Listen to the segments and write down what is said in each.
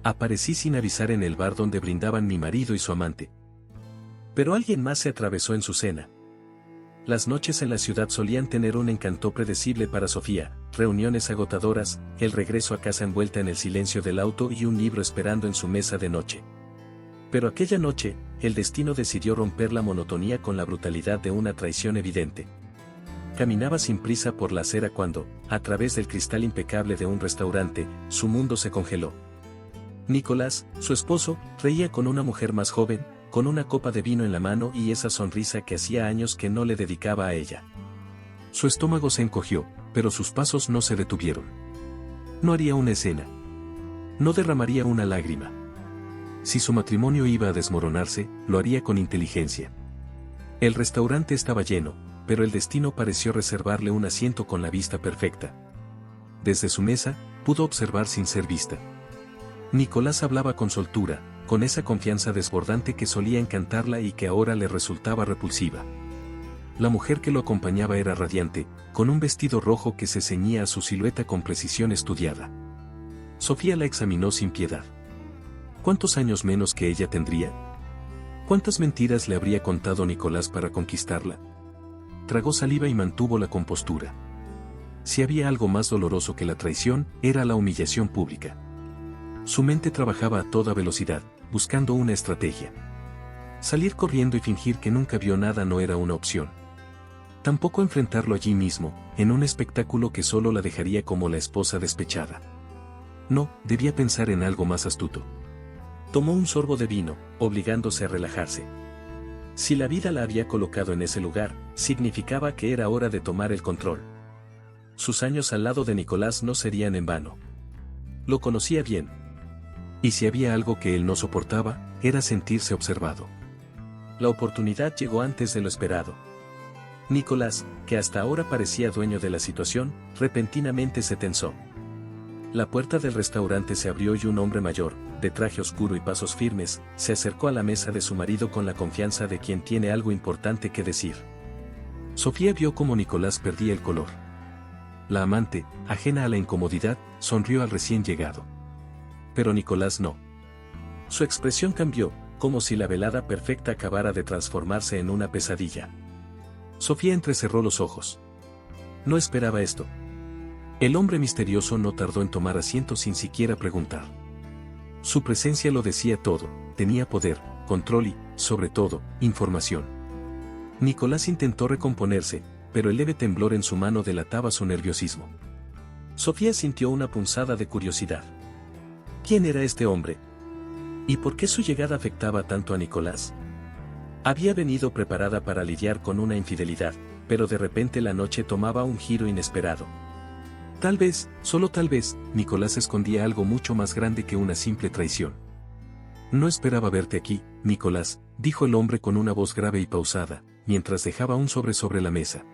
Aparecí sin avisar en el bar donde brindaban mi marido y su amante. Pero alguien más se atravesó en su cena. Las noches en la ciudad solían tener un encanto predecible para Sofía, reuniones agotadoras, el regreso a casa envuelta en el silencio del auto y un libro esperando en su mesa de noche. Pero aquella noche, el destino decidió romper la monotonía con la brutalidad de una traición evidente. Caminaba sin prisa por la acera cuando, a través del cristal impecable de un restaurante, su mundo se congeló. Nicolás, su esposo, reía con una mujer más joven, con una copa de vino en la mano y esa sonrisa que hacía años que no le dedicaba a ella. Su estómago se encogió, pero sus pasos no se detuvieron. No haría una escena. No derramaría una lágrima. Si su matrimonio iba a desmoronarse, lo haría con inteligencia. El restaurante estaba lleno, pero el destino pareció reservarle un asiento con la vista perfecta. Desde su mesa, pudo observar sin ser vista. Nicolás hablaba con soltura, con esa confianza desbordante que solía encantarla y que ahora le resultaba repulsiva. La mujer que lo acompañaba era radiante, con un vestido rojo que se ceñía a su silueta con precisión estudiada. Sofía la examinó sin piedad. ¿Cuántos años menos que ella tendría? ¿Cuántas mentiras le habría contado Nicolás para conquistarla? Tragó saliva y mantuvo la compostura. Si había algo más doloroso que la traición, era la humillación pública. Su mente trabajaba a toda velocidad, buscando una estrategia. Salir corriendo y fingir que nunca vio nada no era una opción. Tampoco enfrentarlo allí mismo, en un espectáculo que solo la dejaría como la esposa despechada. No, debía pensar en algo más astuto. Tomó un sorbo de vino, obligándose a relajarse. Si la vida la había colocado en ese lugar, significaba que era hora de tomar el control. Sus años al lado de Nicolás no serían en vano. Lo conocía bien. Y si había algo que él no soportaba, era sentirse observado. La oportunidad llegó antes de lo esperado. Nicolás, que hasta ahora parecía dueño de la situación, repentinamente se tensó. La puerta del restaurante se abrió y un hombre mayor, de traje oscuro y pasos firmes, se acercó a la mesa de su marido con la confianza de quien tiene algo importante que decir. Sofía vio cómo Nicolás perdía el color. La amante, ajena a la incomodidad, sonrió al recién llegado. Pero Nicolás no. Su expresión cambió, como si la velada perfecta acabara de transformarse en una pesadilla. Sofía entrecerró los ojos. No esperaba esto. El hombre misterioso no tardó en tomar asiento sin siquiera preguntar. Su presencia lo decía todo, tenía poder, control y, sobre todo, información. Nicolás intentó recomponerse, pero el leve temblor en su mano delataba su nerviosismo. Sofía sintió una punzada de curiosidad. ¿Quién era este hombre? ¿Y por qué su llegada afectaba tanto a Nicolás? Había venido preparada para lidiar con una infidelidad, pero de repente la noche tomaba un giro inesperado. Tal vez, solo tal vez, Nicolás escondía algo mucho más grande que una simple traición. No esperaba verte aquí, Nicolás, dijo el hombre con una voz grave y pausada, mientras dejaba un sobre la mesa.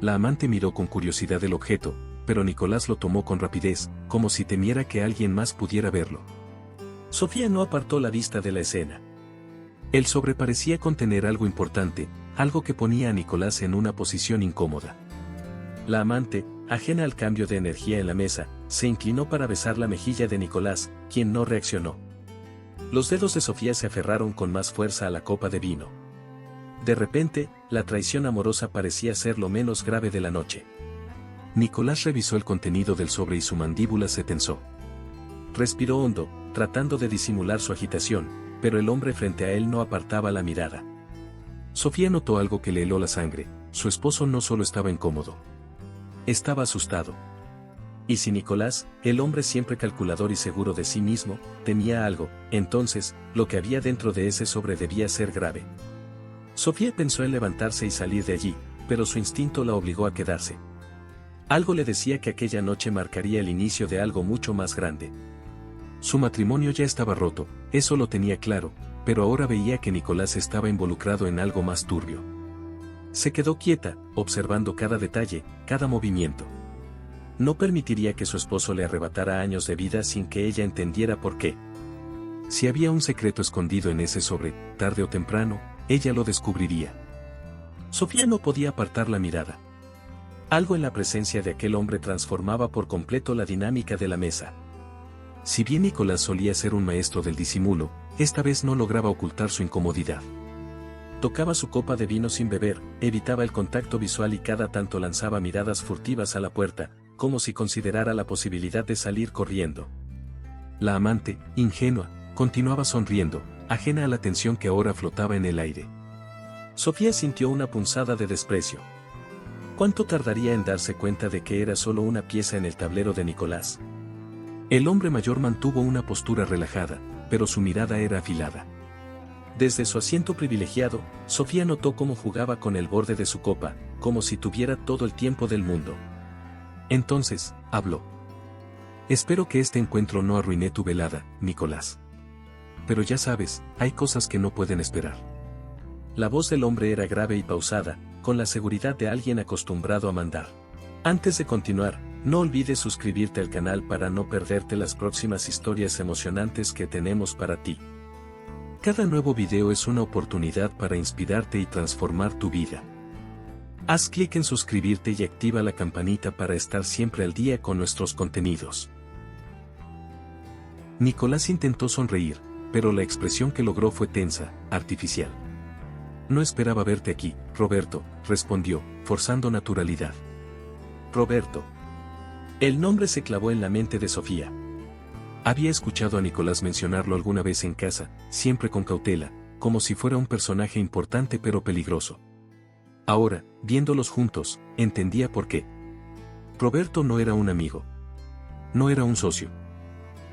La amante miró con curiosidad el objeto, pero Nicolás lo tomó con rapidez, como si temiera que alguien más pudiera verlo. Sofía no apartó la vista de la escena. El sobre parecía contener algo importante, algo que ponía a Nicolás en una posición incómoda. La amante, ajena al cambio de energía en la mesa, se inclinó para besar la mejilla de Nicolás, quien no reaccionó. Los dedos de Sofía se aferraron con más fuerza a la copa de vino. De repente, la traición amorosa parecía ser lo menos grave de la noche. Nicolás revisó el contenido del sobre y su mandíbula se tensó. Respiró hondo, tratando de disimular su agitación, pero el hombre frente a él no apartaba la mirada. Sofía notó algo que le heló la sangre, su esposo no solo estaba incómodo. Estaba asustado. Y si Nicolás, el hombre siempre calculador y seguro de sí mismo, temía algo, entonces, lo que había dentro de ese sobre debía ser grave. Sofía pensó en levantarse y salir de allí, pero su instinto la obligó a quedarse. Algo le decía que aquella noche marcaría el inicio de algo mucho más grande. Su matrimonio ya estaba roto, eso lo tenía claro, pero ahora veía que Nicolás estaba involucrado en algo más turbio. Se quedó quieta, observando cada detalle, cada movimiento. No permitiría que su esposo le arrebatara años de vida sin que ella entendiera por qué. Si había un secreto escondido en ese sobre, tarde o temprano, ella lo descubriría. Sofía no podía apartar la mirada. Algo en la presencia de aquel hombre transformaba por completo la dinámica de la mesa. Si bien Nicolás solía ser un maestro del disimulo, esta vez no lograba ocultar su incomodidad. Tocaba su copa de vino sin beber, evitaba el contacto visual y cada tanto lanzaba miradas furtivas a la puerta, como si considerara la posibilidad de salir corriendo. La amante, ingenua, continuaba sonriendo, ajena a la tensión que ahora flotaba en el aire. Sofía sintió una punzada de desprecio. ¿Cuánto tardaría en darse cuenta de que era solo una pieza en el tablero de Nicolás? El hombre mayor mantuvo una postura relajada, pero su mirada era afilada. Desde su asiento privilegiado, Sofía notó cómo jugaba con el borde de su copa, como si tuviera todo el tiempo del mundo. Entonces, habló. Espero que este encuentro no arruine tu velada, Nicolás. Pero ya sabes, hay cosas que no pueden esperar. La voz del hombre era grave y pausada, con la seguridad de alguien acostumbrado a mandar. Antes de continuar, no olvides suscribirte al canal para no perderte las próximas historias emocionantes que tenemos para ti. Cada nuevo video es una oportunidad para inspirarte y transformar tu vida. Haz clic en suscribirte y activa la campanita para estar siempre al día con nuestros contenidos. Nicolás intentó sonreír, pero la expresión que logró fue tensa, artificial. No esperaba verte aquí, Roberto, respondió, forzando naturalidad. Roberto. El nombre se clavó en la mente de Sofía. Había escuchado a Nicolás mencionarlo alguna vez en casa, siempre con cautela, como si fuera un personaje importante pero peligroso. Ahora, viéndolos juntos, entendía por qué. Roberto no era un amigo. No era un socio.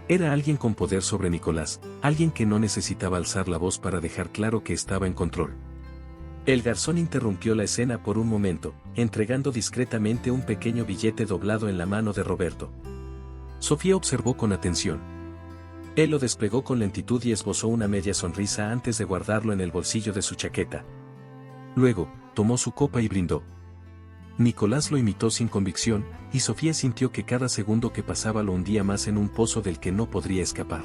Era alguien con poder sobre Nicolás, alguien que no necesitaba alzar la voz para dejar claro que estaba en control. El garzón interrumpió la escena por un momento, entregando discretamente un pequeño billete doblado en la mano de Roberto. Sofía observó con atención. Él lo desplegó con lentitud y esbozó una media sonrisa antes de guardarlo en el bolsillo de su chaqueta. Luego, tomó su copa y brindó. Nicolás lo imitó sin convicción, y Sofía sintió que cada segundo que pasaba lo hundía más en un pozo del que no podría escapar.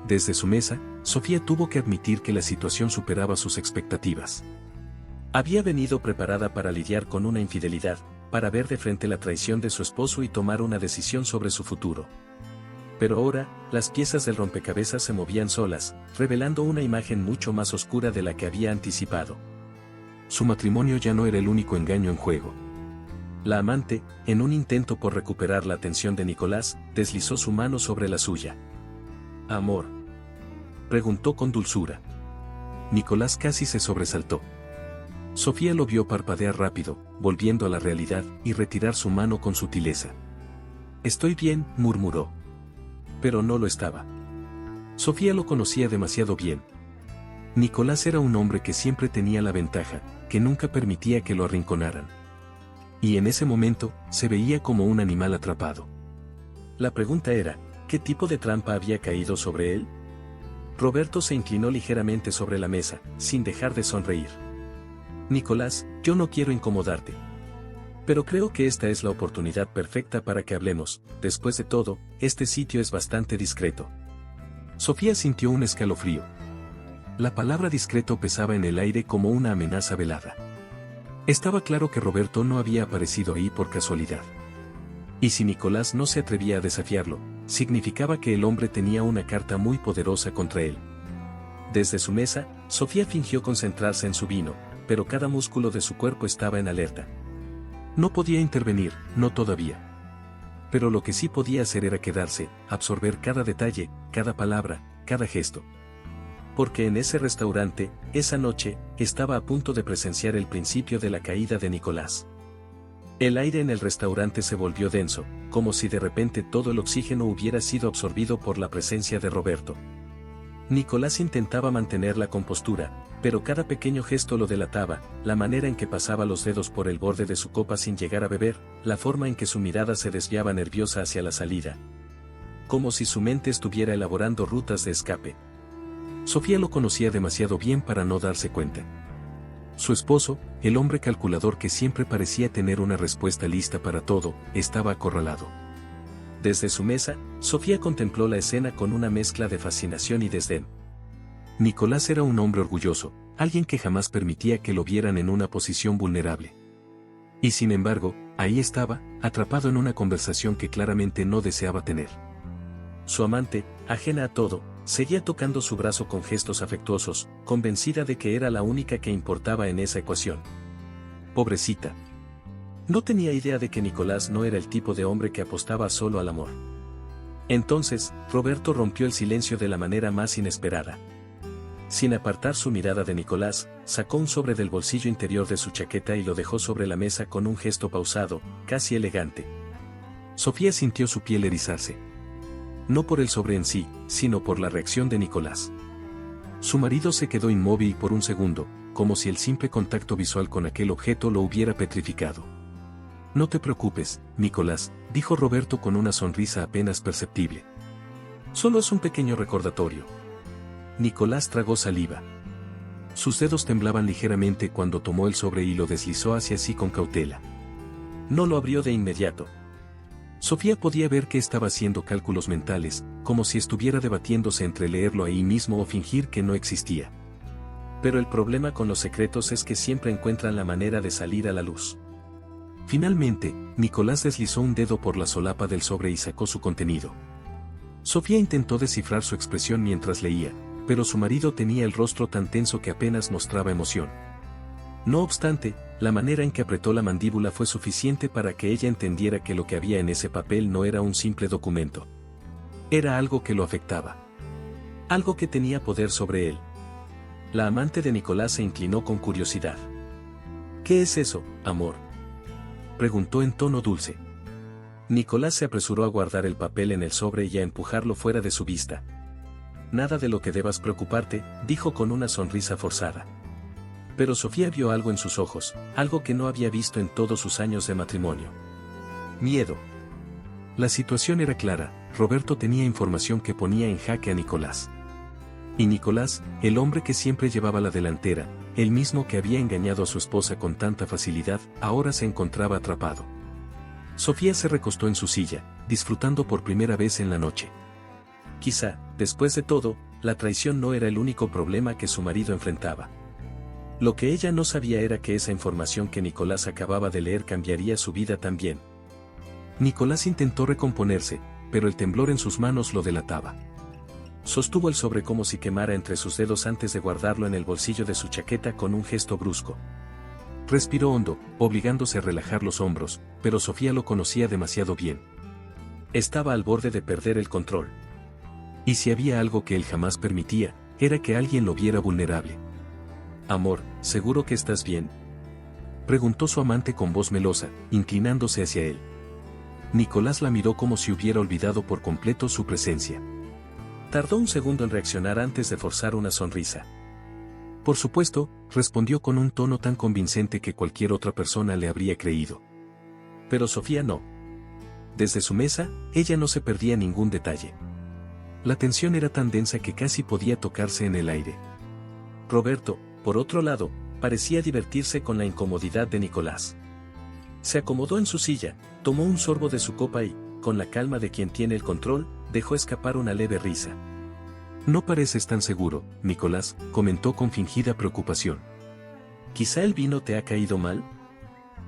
Desde su mesa, Sofía tuvo que admitir que la situación superaba sus expectativas. Había venido preparada para lidiar con una infidelidad, para ver de frente la traición de su esposo y tomar una decisión sobre su futuro. Pero ahora, las piezas del rompecabezas se movían solas, revelando una imagen mucho más oscura de la que había anticipado. Su matrimonio ya no era el único engaño en juego. La amante, en un intento por recuperar la atención de Nicolás, deslizó su mano sobre la suya. «Amor», preguntó con dulzura. Nicolás casi se sobresaltó. Sofía lo vio parpadear rápido, volviendo a la realidad, y retirar su mano con sutileza. «Estoy bien», murmuró. Pero no lo estaba. Sofía lo conocía demasiado bien. Nicolás era un hombre que siempre tenía la ventaja, que nunca permitía que lo arrinconaran. Y en ese momento, se veía como un animal atrapado. La pregunta era, ¿qué tipo de trampa había caído sobre él? Roberto se inclinó ligeramente sobre la mesa, sin dejar de sonreír. Nicolás, yo no quiero incomodarte. Pero creo que esta es la oportunidad perfecta para que hablemos. Después de todo, este sitio es bastante discreto. Sofía sintió un escalofrío. La palabra discreto pesaba en el aire como una amenaza velada. Estaba claro que Roberto no había aparecido ahí por casualidad. Y si Nicolás no se atrevía a desafiarlo, significaba que el hombre tenía una carta muy poderosa contra él. Desde su mesa, Sofía fingió concentrarse en su vino, pero cada músculo de su cuerpo estaba en alerta. No podía intervenir, no todavía. Pero lo que sí podía hacer era quedarse, absorber cada detalle, cada palabra, cada gesto. Porque en ese restaurante, esa noche, estaba a punto de presenciar el principio de la caída de Nicolás. El aire en el restaurante se volvió denso, como si de repente todo el oxígeno hubiera sido absorbido por la presencia de Roberto. Nicolás intentaba mantener la compostura, pero cada pequeño gesto lo delataba, la manera en que pasaba los dedos por el borde de su copa sin llegar a beber, la forma en que su mirada se desviaba nerviosa hacia la salida. Como si su mente estuviera elaborando rutas de escape. Sofía lo conocía demasiado bien para no darse cuenta. Su esposo, el hombre calculador que siempre parecía tener una respuesta lista para todo, estaba acorralado. Desde su mesa, Sofía contempló la escena con una mezcla de fascinación y desdén. Nicolás era un hombre orgulloso, alguien que jamás permitía que lo vieran en una posición vulnerable. Y sin embargo, ahí estaba, atrapado en una conversación que claramente no deseaba tener. Su amante, ajena a todo, seguía tocando su brazo con gestos afectuosos, convencida de que era la única que importaba en esa ecuación. Pobrecita. No tenía idea de que Nicolás no era el tipo de hombre que apostaba solo al amor. Entonces, Roberto rompió el silencio de la manera más inesperada. Sin apartar su mirada de Nicolás, sacó un sobre del bolsillo interior de su chaqueta y lo dejó sobre la mesa con un gesto pausado, casi elegante. Sofía sintió su piel erizarse. No por el sobre en sí, sino por la reacción de Nicolás. Su marido se quedó inmóvil por un segundo, como si el simple contacto visual con aquel objeto lo hubiera petrificado. No te preocupes, Nicolás, dijo Roberto con una sonrisa apenas perceptible. Solo es un pequeño recordatorio. Nicolás tragó saliva. Sus dedos temblaban ligeramente cuando tomó el sobre y lo deslizó hacia sí con cautela. No lo abrió de inmediato. Sofía podía ver que estaba haciendo cálculos mentales, como si estuviera debatiéndose entre leerlo ahí mismo o fingir que no existía. Pero el problema con los secretos es que siempre encuentran la manera de salir a la luz. Finalmente, Nicolás deslizó un dedo por la solapa del sobre y sacó su contenido. Sofía intentó descifrar su expresión mientras leía, pero su marido tenía el rostro tan tenso que apenas mostraba emoción. No obstante, la manera en que apretó la mandíbula fue suficiente para que ella entendiera que lo que había en ese papel no era un simple documento. Era algo que lo afectaba. Algo que tenía poder sobre él. La amante de Nicolás se inclinó con curiosidad. ¿Qué es eso, amor?, preguntó en tono dulce. Nicolás se apresuró a guardar el papel en el sobre y a empujarlo fuera de su vista. Nada de lo que debas preocuparte, dijo con una sonrisa forzada. Pero Sofía vio algo en sus ojos, algo que no había visto en todos sus años de matrimonio. Miedo. La situación era clara, Roberto tenía información que ponía en jaque a Nicolás. Y Nicolás, el hombre que siempre llevaba la delantera, el mismo que había engañado a su esposa con tanta facilidad, ahora se encontraba atrapado. Sofía se recostó en su silla, disfrutando por primera vez en la noche. Quizá, después de todo, la traición no era el único problema que su marido enfrentaba. Lo que ella no sabía era que esa información que Nicolás acababa de leer cambiaría su vida también. Nicolás intentó recomponerse, pero el temblor en sus manos lo delataba. Sostuvo el sobre como si quemara entre sus dedos antes de guardarlo en el bolsillo de su chaqueta con un gesto brusco. Respiró hondo, obligándose a relajar los hombros, pero Sofía lo conocía demasiado bien. Estaba al borde de perder el control. Y si había algo que él jamás permitía, era que alguien lo viera vulnerable. Amor, ¿seguro que estás bien?, preguntó su amante con voz melosa, inclinándose hacia él. Nicolás la miró como si hubiera olvidado por completo su presencia. Tardó un segundo en reaccionar antes de forzar una sonrisa. Por supuesto, respondió con un tono tan convincente que cualquier otra persona le habría creído. Pero Sofía no. Desde su mesa, ella no se perdía ningún detalle. La tensión era tan densa que casi podía tocarse en el aire. Roberto, por otro lado, parecía divertirse con la incomodidad de Nicolás. Se acomodó en su silla, tomó un sorbo de su copa y, con la calma de quien tiene el control, dejó escapar una leve risa. No pareces tan seguro, Nicolás, comentó con fingida preocupación. ¿Quizá el vino te ha caído mal?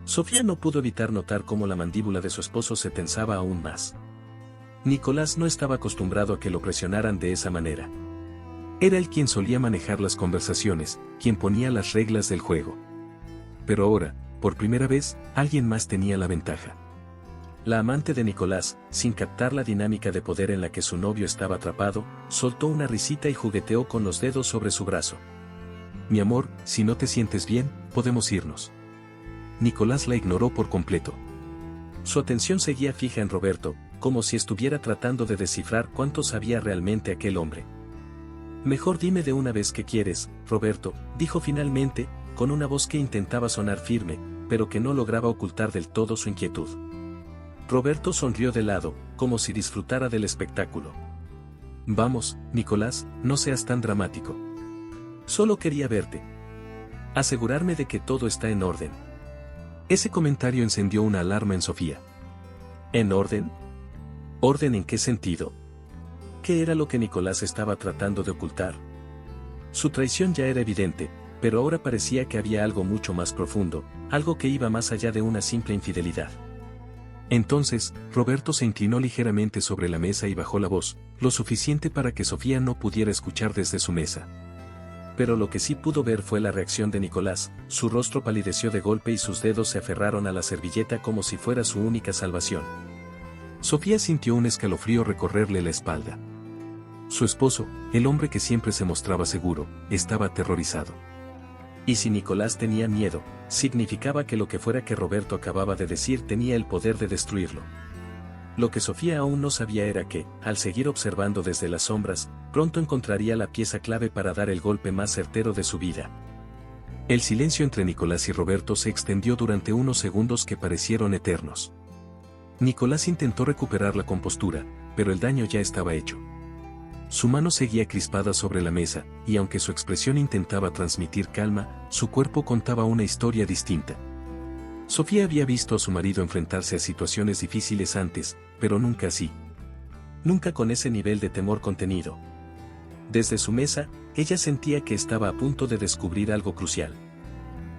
Sofía no pudo evitar notar cómo la mandíbula de su esposo se tensaba aún más. Nicolás no estaba acostumbrado a que lo presionaran de esa manera. Era él quien solía manejar las conversaciones, quien ponía las reglas del juego. Pero ahora, por primera vez, alguien más tenía la ventaja. La amante de Nicolás, sin captar la dinámica de poder en la que su novio estaba atrapado, soltó una risita y jugueteó con los dedos sobre su brazo. Mi amor, si no te sientes bien, podemos irnos. Nicolás la ignoró por completo. Su atención seguía fija en Roberto, como si estuviera tratando de descifrar cuánto sabía realmente aquel hombre. Mejor dime de una vez qué quieres, Roberto, dijo finalmente, con una voz que intentaba sonar firme, pero que no lograba ocultar del todo su inquietud. Roberto sonrió de lado, como si disfrutara del espectáculo. Vamos, Nicolás, no seas tan dramático. Solo quería verte. Asegurarme de que todo está en orden. Ese comentario encendió una alarma en Sofía. ¿En orden? ¿Orden en qué sentido? ¿Qué era lo que Nicolás estaba tratando de ocultar? Su traición ya era evidente, pero ahora parecía que había algo mucho más profundo, algo que iba más allá de una simple infidelidad. Entonces, Roberto se inclinó ligeramente sobre la mesa y bajó la voz, lo suficiente para que Sofía no pudiera escuchar desde su mesa. Pero lo que sí pudo ver fue la reacción de Nicolás, su rostro palideció de golpe y sus dedos se aferraron a la servilleta como si fuera su única salvación. Sofía sintió un escalofrío recorrerle la espalda. Su esposo, el hombre que siempre se mostraba seguro, estaba aterrorizado. Y si Nicolás tenía miedo, significaba que lo que fuera que Roberto acababa de decir tenía el poder de destruirlo. Lo que Sofía aún no sabía era que, al seguir observando desde las sombras, pronto encontraría la pieza clave para dar el golpe más certero de su vida. El silencio entre Nicolás y Roberto se extendió durante unos segundos que parecieron eternos. Nicolás intentó recuperar la compostura, pero el daño ya estaba hecho. Su mano seguía crispada sobre la mesa, y aunque su expresión intentaba transmitir calma, su cuerpo contaba una historia distinta. Sofía había visto a su marido enfrentarse a situaciones difíciles antes, pero nunca así. Nunca con ese nivel de temor contenido. Desde su mesa, ella sentía que estaba a punto de descubrir algo crucial.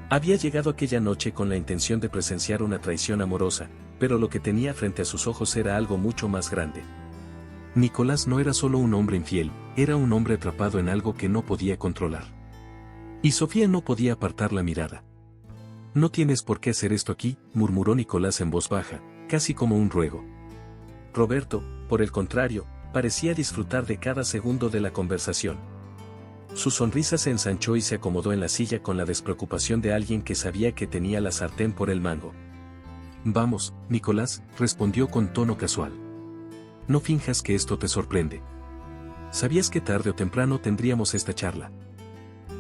Había llegado aquella noche con la intención de presenciar una traición amorosa, pero lo que tenía frente a sus ojos era algo mucho más grande. Nicolás no era solo un hombre infiel, era un hombre atrapado en algo que no podía controlar. Y Sofía no podía apartar la mirada. «No tienes por qué hacer esto aquí», murmuró Nicolás en voz baja, casi como un ruego. Roberto, por el contrario, parecía disfrutar de cada segundo de la conversación. Su sonrisa se ensanchó y se acomodó en la silla con la despreocupación de alguien que sabía que tenía la sartén por el mango. «Vamos, Nicolás», respondió con tono casual. «No finjas que esto te sorprende. Sabías que tarde o temprano tendríamos esta charla».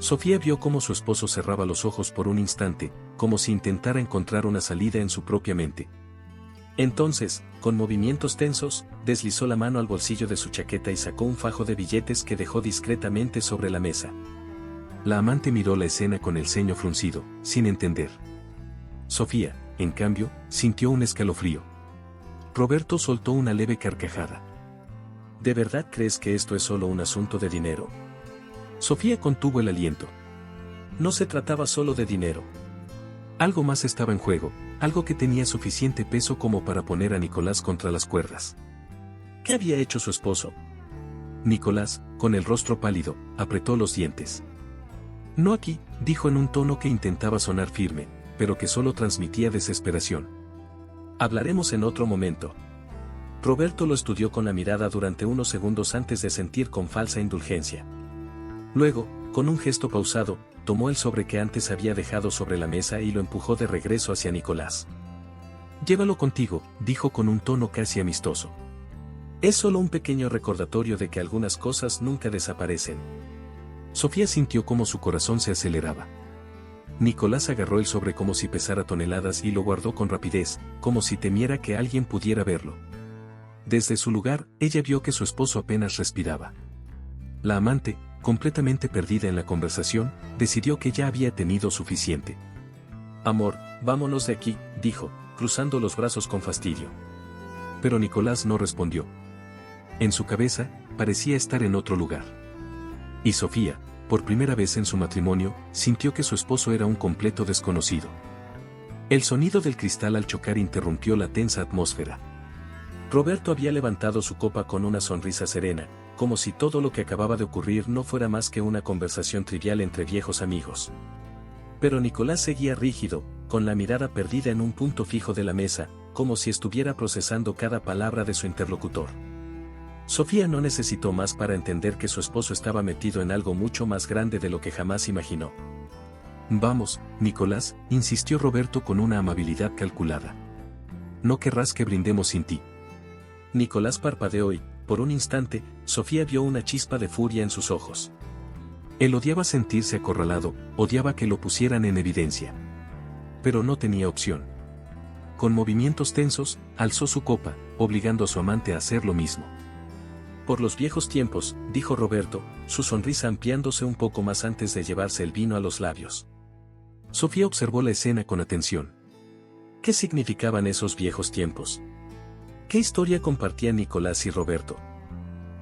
Sofía vio cómo su esposo cerraba los ojos por un instante, como si intentara encontrar una salida en su propia mente. Entonces, con movimientos tensos, deslizó la mano al bolsillo de su chaqueta y sacó un fajo de billetes que dejó discretamente sobre la mesa. La amante miró la escena con el ceño fruncido, sin entender. Sofía, en cambio, sintió un escalofrío. Roberto soltó una leve carcajada. ¿De verdad crees que esto es solo un asunto de dinero? Sofía contuvo el aliento. No se trataba solo de dinero. Algo más estaba en juego, algo que tenía suficiente peso como para poner a Nicolás contra las cuerdas. ¿Qué había hecho su esposo? Nicolás, con el rostro pálido, apretó los dientes. No aquí, dijo en un tono que intentaba sonar firme, pero que solo transmitía desesperación. Hablaremos en otro momento. Roberto lo estudió con la mirada durante unos segundos antes de sentir con falsa indulgencia. Luego, con un gesto pausado, tomó el sobre que antes había dejado sobre la mesa y lo empujó de regreso hacia Nicolás. «Llévalo contigo», dijo con un tono casi amistoso. «Es solo un pequeño recordatorio de que algunas cosas nunca desaparecen». Sofía sintió como su corazón se aceleraba. Nicolás agarró el sobre como si pesara toneladas y lo guardó con rapidez, como si temiera que alguien pudiera verlo. Desde su lugar, ella vio que su esposo apenas respiraba. La amante, completamente perdida en la conversación, decidió que ya había tenido suficiente. «Amor, vámonos de aquí», dijo, cruzando los brazos con fastidio. Pero Nicolás no respondió. En su cabeza, parecía estar en otro lugar. Y Sofía, por primera vez en su matrimonio, sintió que su esposo era un completo desconocido. El sonido del cristal al chocar interrumpió la tensa atmósfera. Roberto había levantado su copa con una sonrisa serena, como si todo lo que acababa de ocurrir no fuera más que una conversación trivial entre viejos amigos. Pero Nicolás seguía rígido, con la mirada perdida en un punto fijo de la mesa, como si estuviera procesando cada palabra de su interlocutor. Sofía no necesitó más para entender que su esposo estaba metido en algo mucho más grande de lo que jamás imaginó. «Vamos, Nicolás», insistió Roberto con una amabilidad calculada. «No querrás que brindemos sin ti». Nicolás parpadeó y, por un instante, Sofía vio una chispa de furia en sus ojos. Él odiaba sentirse acorralado, odiaba que lo pusieran en evidencia. Pero no tenía opción. Con movimientos tensos, alzó su copa, obligando a su amante a hacer lo mismo. «Por los viejos tiempos», dijo Roberto, su sonrisa ampliándose un poco más antes de llevarse el vino a los labios. Sofía observó la escena con atención. ¿Qué significaban esos viejos tiempos? ¿Qué historia compartían Nicolás y Roberto?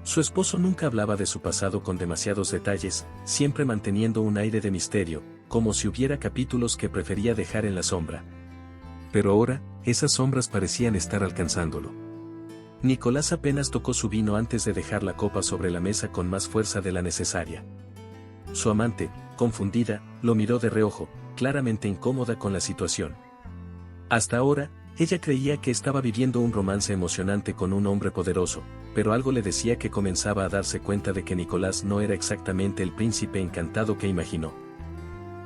Su esposo nunca hablaba de su pasado con demasiados detalles, siempre manteniendo un aire de misterio, como si hubiera capítulos que prefería dejar en la sombra. Pero ahora, esas sombras parecían estar alcanzándolo. Nicolás apenas tocó su vino antes de dejar la copa sobre la mesa con más fuerza de la necesaria. Su amante, confundida, lo miró de reojo, claramente incómoda con la situación. Hasta ahora, ella creía que estaba viviendo un romance emocionante con un hombre poderoso, pero algo le decía que comenzaba a darse cuenta de que Nicolás no era exactamente el príncipe encantado que imaginó.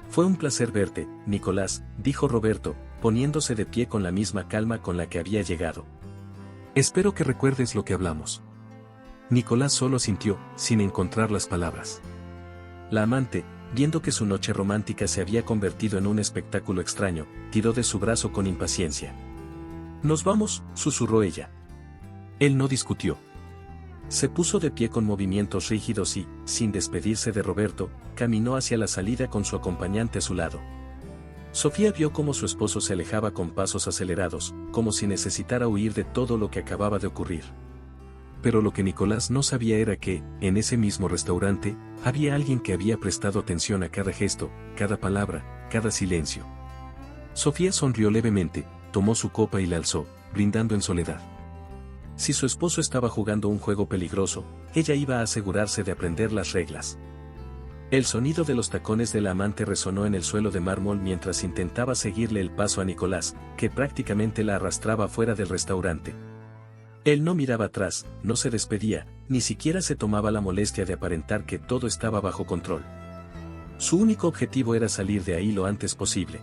Fue un placer verte, Nicolás, dijo Roberto, poniéndose de pie con la misma calma con la que había llegado. Espero que recuerdes lo que hablamos. Nicolás solo sintió, sin encontrar las palabras. La amante, viendo que su noche romántica se había convertido en un espectáculo extraño, tiró de su brazo con impaciencia. «Nos vamos», susurró ella. Él no discutió. Se puso de pie con movimientos rígidos y, sin despedirse de Roberto, caminó hacia la salida con su acompañante a su lado. Sofía vio cómo su esposo se alejaba con pasos acelerados, como si necesitara huir de todo lo que acababa de ocurrir. Pero lo que Nicolás no sabía era que, en ese mismo restaurante, había alguien que había prestado atención a cada gesto, cada palabra, cada silencio. Sofía sonrió levemente, tomó su copa y la alzó, brindando en soledad. Si su esposo estaba jugando un juego peligroso, ella iba a asegurarse de aprender las reglas. El sonido de los tacones de la amante resonó en el suelo de mármol mientras intentaba seguirle el paso a Nicolás, que prácticamente la arrastraba fuera del restaurante. Él no miraba atrás, no se despedía, ni siquiera se tomaba la molestia de aparentar que todo estaba bajo control. Su único objetivo era salir de ahí lo antes posible.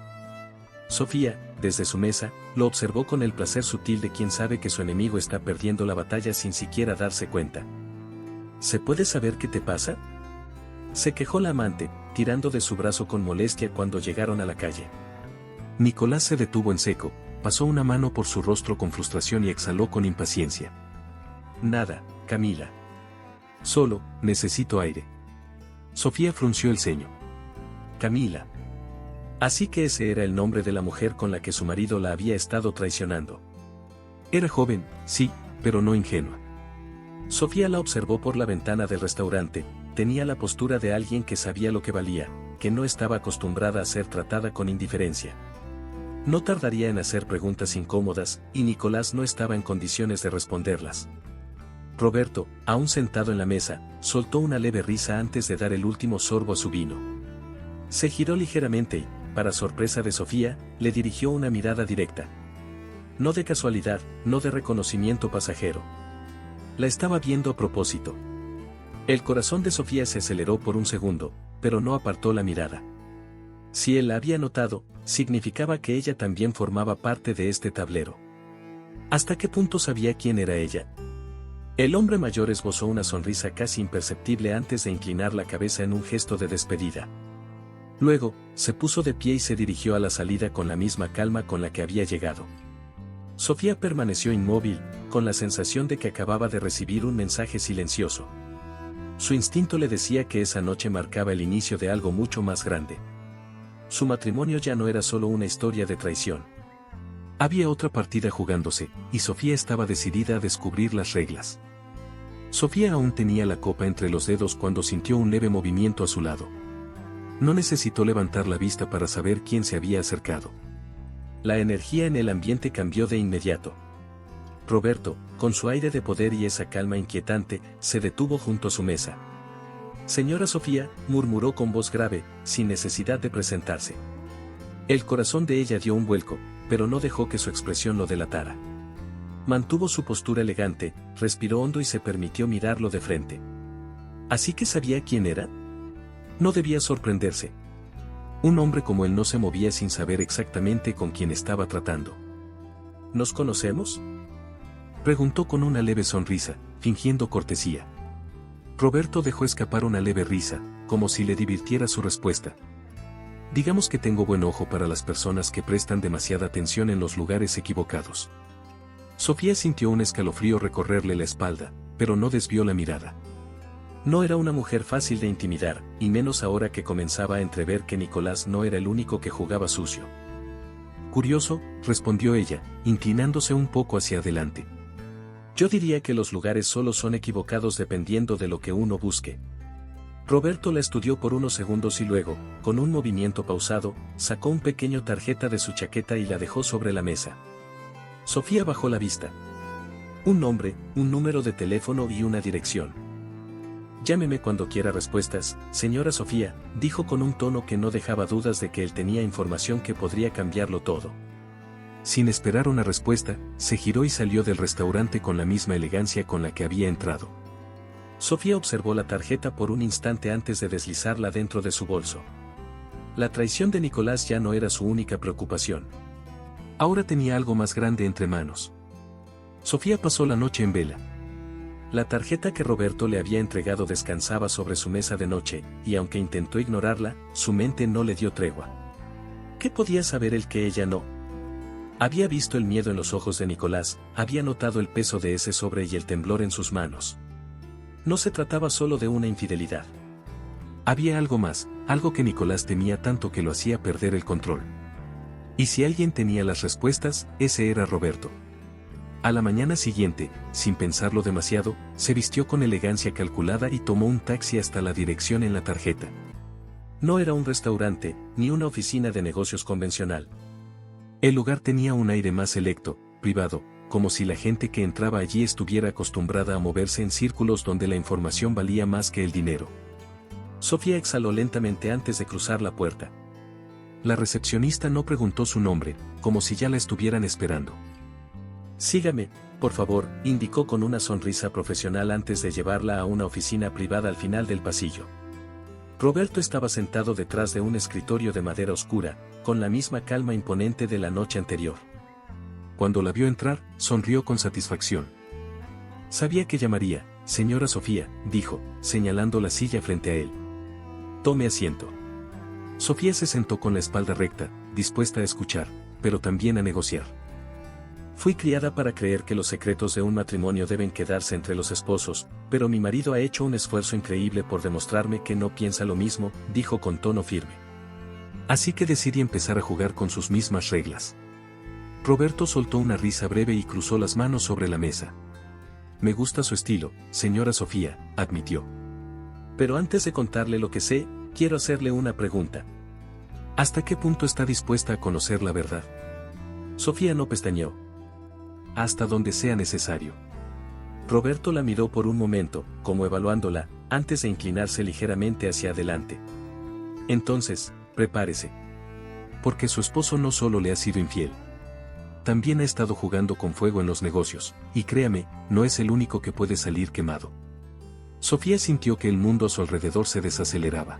Sofía, desde su mesa, lo observó con el placer sutil de quien sabe que su enemigo está perdiendo la batalla sin siquiera darse cuenta. ¿Se puede saber qué te pasa?, se quejó la amante, tirando de su brazo con molestia cuando llegaron a la calle. Nicolás se detuvo en seco, pasó una mano por su rostro con frustración y exhaló con impaciencia. Nada, Camila. Solo, necesito aire. Sofía frunció el ceño. Camila. Así que ese era el nombre de la mujer con la que su marido la había estado traicionando. Era joven, sí, pero no ingenua. Sofía la observó por la ventana del restaurante. Tenía la postura de alguien que sabía lo que valía, que no estaba acostumbrada a ser tratada con indiferencia. No tardaría en hacer preguntas incómodas, y Nicolás no estaba en condiciones de responderlas. Roberto, aún sentado en la mesa, soltó una leve risa antes de dar el último sorbo a su vino. Se giró ligeramente y, para sorpresa de Sofía, le dirigió una mirada directa. No de casualidad, no de reconocimiento pasajero. La estaba viendo a propósito. El corazón de Sofía se aceleró por un segundo, pero no apartó la mirada. Si él la había notado, significaba que ella también formaba parte de este tablero. ¿Hasta qué punto sabía quién era ella? El hombre mayor esbozó una sonrisa casi imperceptible antes de inclinar la cabeza en un gesto de despedida. Luego, se puso de pie y se dirigió a la salida con la misma calma con la que había llegado. Sofía permaneció inmóvil, con la sensación de que acababa de recibir un mensaje silencioso. Su instinto le decía que esa noche marcaba el inicio de algo mucho más grande. Su matrimonio ya no era solo una historia de traición. Había otra partida jugándose, y Sofía estaba decidida a descubrir las reglas. Sofía aún tenía la copa entre los dedos cuando sintió un leve movimiento a su lado. No necesitó levantar la vista para saber quién se había acercado. La energía en el ambiente cambió de inmediato. Roberto, con su aire de poder y esa calma inquietante, se detuvo junto a su mesa. Señora Sofía, murmuró con voz grave, sin necesidad de presentarse. El corazón de ella dio un vuelco, pero no dejó que su expresión lo delatara. Mantuvo su postura elegante, respiró hondo y se permitió mirarlo de frente. ¿Así que sabía quién era? No debía sorprenderse. Un hombre como él no se movía sin saber exactamente con quién estaba tratando. ¿Nos conocemos?, preguntó con una leve sonrisa, fingiendo cortesía. Roberto dejó escapar una leve risa, como si le divirtiera su respuesta. Digamos que tengo buen ojo para las personas que prestan demasiada atención en los lugares equivocados. Sofía sintió un escalofrío recorrerle la espalda, pero no desvió la mirada. No era una mujer fácil de intimidar, y menos ahora que comenzaba a entrever que Nicolás no era el único que jugaba sucio. Curioso, respondió ella, inclinándose un poco hacia adelante. Yo diría que los lugares solo son equivocados dependiendo de lo que uno busque. Roberto la estudió por unos segundos y luego, con un movimiento pausado, sacó un pequeño tarjeta de su chaqueta y la dejó sobre la mesa. Sofía bajó la vista. Un nombre, un número de teléfono y una dirección. Llámeme cuando quiera respuestas, señora Sofía, dijo con un tono que no dejaba dudas de que él tenía información que podría cambiarlo todo. Sin esperar una respuesta, se giró y salió del restaurante con la misma elegancia con la que había entrado. Sofía observó la tarjeta por un instante antes de deslizarla dentro de su bolso. La traición de Nicolás ya no era su única preocupación. Ahora tenía algo más grande entre manos. Sofía pasó la noche en vela. La tarjeta que Roberto le había entregado descansaba sobre su mesa de noche, y aunque intentó ignorarla, su mente no le dio tregua. ¿Qué podía saber él que ella no? Había visto el miedo en los ojos de Nicolás, había notado el peso de ese sobre y el temblor en sus manos. No se trataba solo de una infidelidad. Había algo más, algo que Nicolás temía tanto que lo hacía perder el control. Y si alguien tenía las respuestas, ese era Roberto. A la mañana siguiente, sin pensarlo demasiado, se vistió con elegancia calculada y tomó un taxi hasta la dirección en la tarjeta. No era un restaurante, ni una oficina de negocios convencional. El lugar tenía un aire más selecto, privado, como si la gente que entraba allí estuviera acostumbrada a moverse en círculos donde la información valía más que el dinero. Sofía exhaló lentamente antes de cruzar la puerta. La recepcionista no preguntó su nombre, como si ya la estuvieran esperando. Sígame, por favor, indicó con una sonrisa profesional antes de llevarla a una oficina privada al final del pasillo. Roberto estaba sentado detrás de un escritorio de madera oscura, con la misma calma imponente de la noche anterior. Cuando la vio entrar, sonrió con satisfacción. Sabía que llamaría, señora Sofía, dijo, señalando la silla frente a él. Tome asiento. Sofía se sentó con la espalda recta, dispuesta a escuchar, pero también a negociar. Fui criada para creer que los secretos de un matrimonio deben quedarse entre los esposos, pero mi marido ha hecho un esfuerzo increíble por demostrarme que no piensa lo mismo, dijo con tono firme. Así que decidí empezar a jugar con sus mismas reglas. Roberto soltó una risa breve y cruzó las manos sobre la mesa. Me gusta su estilo, señora Sofía, admitió. Pero antes de contarle lo que sé, quiero hacerle una pregunta. ¿Hasta qué punto está dispuesta a conocer la verdad? Sofía no pestañeó. Hasta donde sea necesario. Roberto la miró por un momento, como evaluándola, antes de inclinarse ligeramente hacia adelante. Entonces, prepárese. Porque su esposo no solo le ha sido infiel. También ha estado jugando con fuego en los negocios, y créame, no es el único que puede salir quemado. Sofía sintió que el mundo a su alrededor se desaceleraba.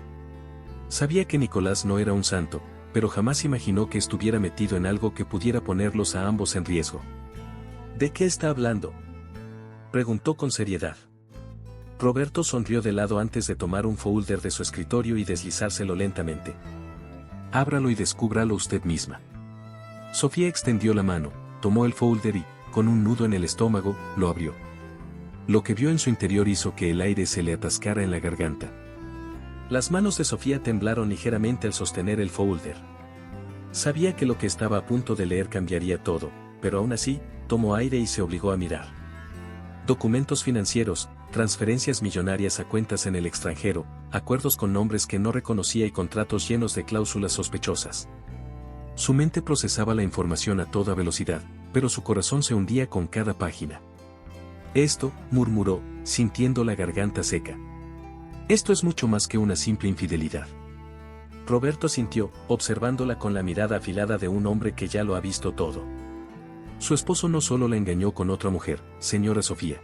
Sabía que Nicolás no era un santo, pero jamás imaginó que estuviera metido en algo que pudiera ponerlos a ambos en riesgo. ¿De qué está hablando?, preguntó con seriedad. Roberto sonrió de lado antes de tomar un folder de su escritorio y deslizárselo lentamente. Ábralo y descúbralo usted misma. Sofía extendió la mano, tomó el folder y, con un nudo en el estómago, lo abrió. Lo que vio en su interior hizo que el aire se le atascara en la garganta. Las manos de Sofía temblaron ligeramente al sostener el folder. Sabía que lo que estaba a punto de leer cambiaría todo, pero aún así, tomó aire y se obligó a mirar. Documentos financieros, transferencias millonarias a cuentas en el extranjero, acuerdos con nombres que no reconocía y contratos llenos de cláusulas sospechosas. Su mente procesaba la información a toda velocidad, pero su corazón se hundía con cada página. Esto, murmuró, sintiendo la garganta seca. Esto es mucho más que una simple infidelidad. Roberto sintió, observándola con la mirada afilada de un hombre que ya lo ha visto todo. Su esposo no solo la engañó con otra mujer, señora Sofía.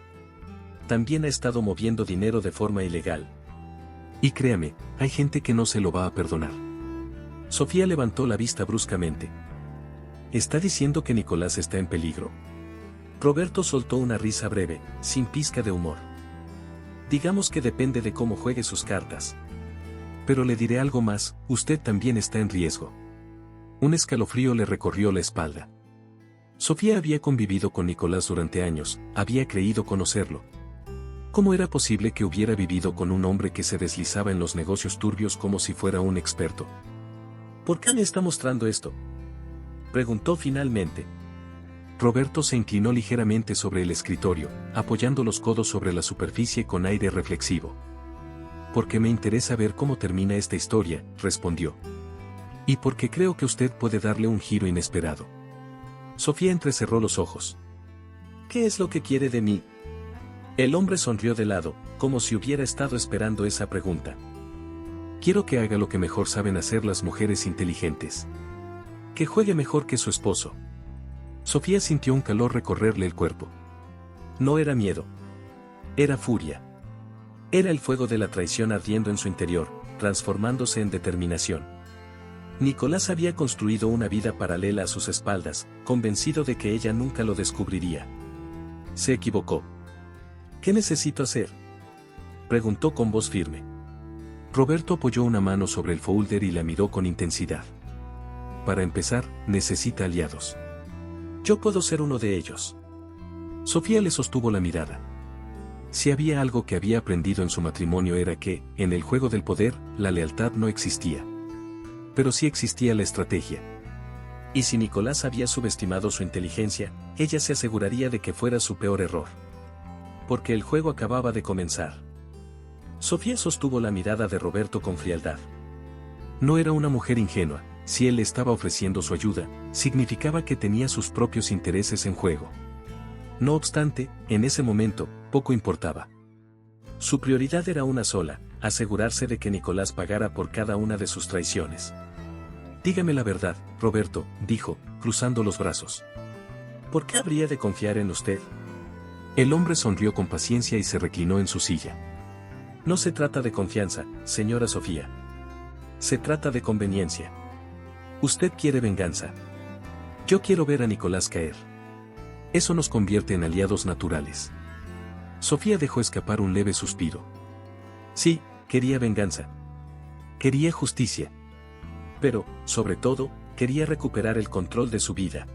También ha estado moviendo dinero de forma ilegal. Y créame, hay gente que no se lo va a perdonar. Sofía levantó la vista bruscamente. ¿Está diciendo que Nicolás está en peligro? Roberto soltó una risa breve, sin pizca de humor. Digamos que depende de cómo juegue sus cartas. Pero le diré algo más, usted también está en riesgo. Un escalofrío le recorrió la espalda. Sofía había convivido con Nicolás durante años, había creído conocerlo. ¿Cómo era posible que hubiera vivido con un hombre que se deslizaba en los negocios turbios como si fuera un experto? ¿Por qué me está mostrando esto?, preguntó finalmente. Roberto se inclinó ligeramente sobre el escritorio, apoyando los codos sobre la superficie con aire reflexivo. Porque me interesa ver cómo termina esta historia, respondió. Y porque creo que usted puede darle un giro inesperado. Sofía entrecerró los ojos. ¿Qué es lo que quiere de mí? El hombre sonrió de lado, como si hubiera estado esperando esa pregunta. Quiero que haga lo que mejor saben hacer las mujeres inteligentes. Que juegue mejor que su esposo. Sofía sintió un calor recorrerle el cuerpo. No era miedo. Era furia. Era el fuego de la traición ardiendo en su interior, transformándose en determinación. Nicolás había construido una vida paralela a sus espaldas, convencido de que ella nunca lo descubriría. Se equivocó. ¿Qué necesito hacer?, preguntó con voz firme. Roberto apoyó una mano sobre el folder y la miró con intensidad. Para empezar, necesita aliados. Yo puedo ser uno de ellos. Sofía le sostuvo la mirada. Si había algo que había aprendido en su matrimonio era que, en el juego del poder, la lealtad no existía. Pero sí existía la estrategia. Y si Nicolás había subestimado su inteligencia, ella se aseguraría de que fuera su peor error. Porque el juego acababa de comenzar. Sofía sostuvo la mirada de Roberto con frialdad. No era una mujer ingenua. Si él le estaba ofreciendo su ayuda, significaba que tenía sus propios intereses en juego. No obstante, en ese momento, poco importaba. Su prioridad era una sola, asegurarse de que Nicolás pagara por cada una de sus traiciones. Dígame la verdad, Roberto, dijo, cruzando los brazos. ¿Por qué habría de confiar en usted? El hombre sonrió con paciencia y se reclinó en su silla. No se trata de confianza, señora Sofía. Se trata de conveniencia. Usted quiere venganza. Yo quiero ver a Nicolás caer. Eso nos convierte en aliados naturales. Sofía dejó escapar un leve suspiro. Sí, quería venganza. Quería justicia. Pero, sobre todo, quería recuperar el control de su vida.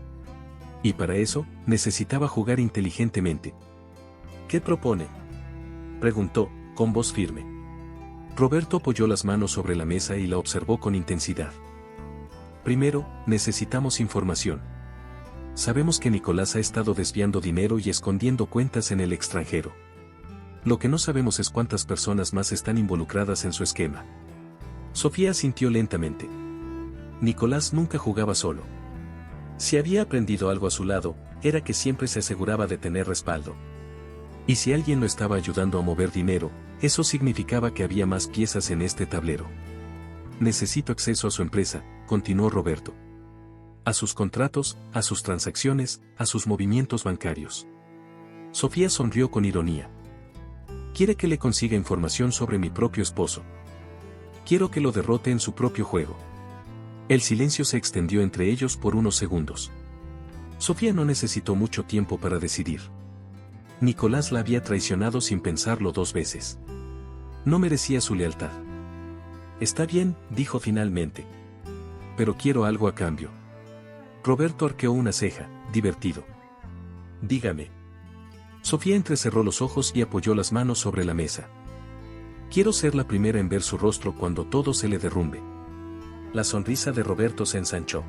Y para eso, necesitaba jugar inteligentemente. ¿Qué propone?, preguntó, con voz firme. Roberto apoyó las manos sobre la mesa y la observó con intensidad. Primero, necesitamos información. Sabemos que Nicolás ha estado desviando dinero y escondiendo cuentas en el extranjero. Lo que no sabemos es cuántas personas más están involucradas en su esquema. Sofía asintió lentamente. Nicolás nunca jugaba solo. Si había aprendido algo a su lado, era que siempre se aseguraba de tener respaldo. Y si alguien lo estaba ayudando a mover dinero, eso significaba que había más piezas en este tablero. Necesito acceso a su empresa, continuó Roberto. A sus contratos, a sus transacciones, a sus movimientos bancarios. Sofía sonrió con ironía. Quiere que le consiga información sobre mi propio esposo. Quiero que lo derrote en su propio juego. El silencio se extendió entre ellos por unos segundos. Sofía no necesitó mucho tiempo para decidir. Nicolás la había traicionado sin pensarlo 2 veces. No merecía su lealtad. Está bien, dijo finalmente. Pero quiero algo a cambio. Roberto arqueó una ceja, divertido. Dígame. Sofía entrecerró los ojos y apoyó las manos sobre la mesa. Quiero ser la primera en ver su rostro cuando todo se le derrumbe. La sonrisa de Roberto se ensanchó.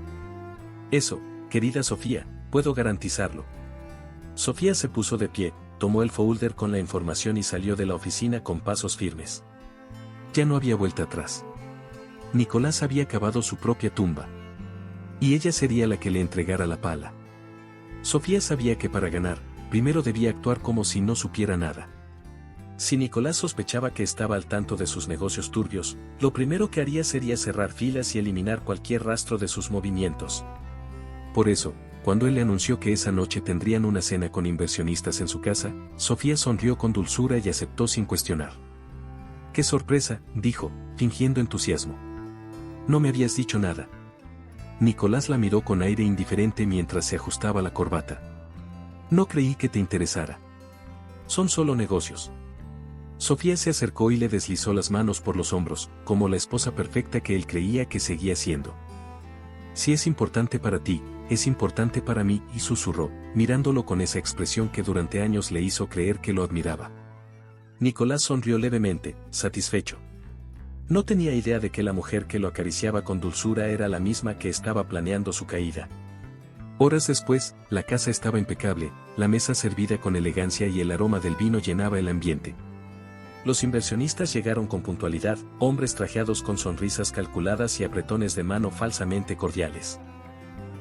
Eso, querida Sofía, puedo garantizarlo. Sofía se puso de pie, tomó el folder con la información y salió de la oficina con pasos firmes. Ya no había vuelta atrás. Nicolás había cavado su propia tumba. Y ella sería la que le entregara la pala. Sofía sabía que para ganar, primero debía actuar como si no supiera nada. Si Nicolás sospechaba que estaba al tanto de sus negocios turbios, lo primero que haría sería cerrar filas y eliminar cualquier rastro de sus movimientos. Por eso, cuando él le anunció que esa noche tendrían una cena con inversionistas en su casa, Sofía sonrió con dulzura y aceptó sin cuestionar. ¡Qué sorpresa!, dijo, fingiendo entusiasmo. No me habías dicho nada. Nicolás la miró con aire indiferente mientras se ajustaba la corbata. No creí que te interesara. Son solo negocios. Sofía se acercó y le deslizó las manos por los hombros, como la esposa perfecta que él creía que seguía siendo. Si es importante para ti, es importante para mí, y susurró, mirándolo con esa expresión que durante años le hizo creer que lo admiraba. Nicolás sonrió levemente, satisfecho. No tenía idea de que la mujer que lo acariciaba con dulzura era la misma que estaba planeando su caída. Horas después, la casa estaba impecable, la mesa servida con elegancia y el aroma del vino llenaba el ambiente. Los inversionistas llegaron con puntualidad, hombres trajeados con sonrisas calculadas y apretones de mano falsamente cordiales.